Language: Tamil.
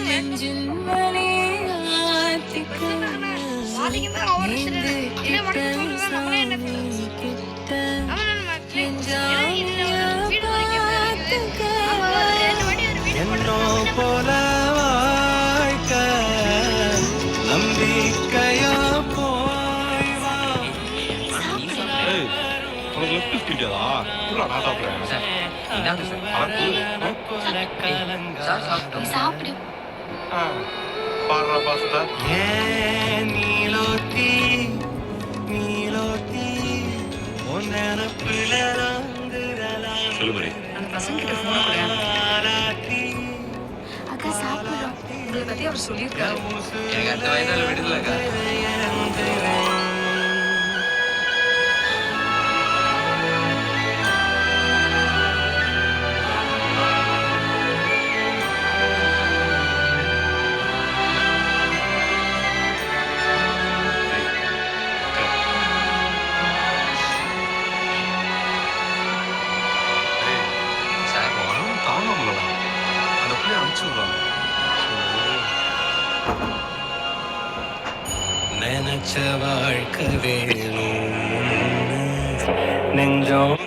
நெஞ்சின் வலியாத்திக்க நீந்து கிட்ட சாமி கிட்ட நெஞ்சாமிய பார்த்துக்க என்னோ போல வாழ்க்க நம்பிக்கையா போய் வா. உனக்கு லெஃப்ட் ஸ்கிட்டதா நான் சாப்பிடுறேன் சாப்பிடு பாடுறா பாஸ்தா ஏன் நீலோத்தி நீலோத்தி உன் நினப்புல சொல்லுபடி அந்த பசங்க கிட்ட போன் அக்கா சாப்பிடுறோம் உங்களை பத்தி அவர் சொல்லியிருக்காரு எனக்கு அடுத்த வயதால விடுதலக்கா நினைச்ச வாழ்க்கை வேணும் நெஞ்சம்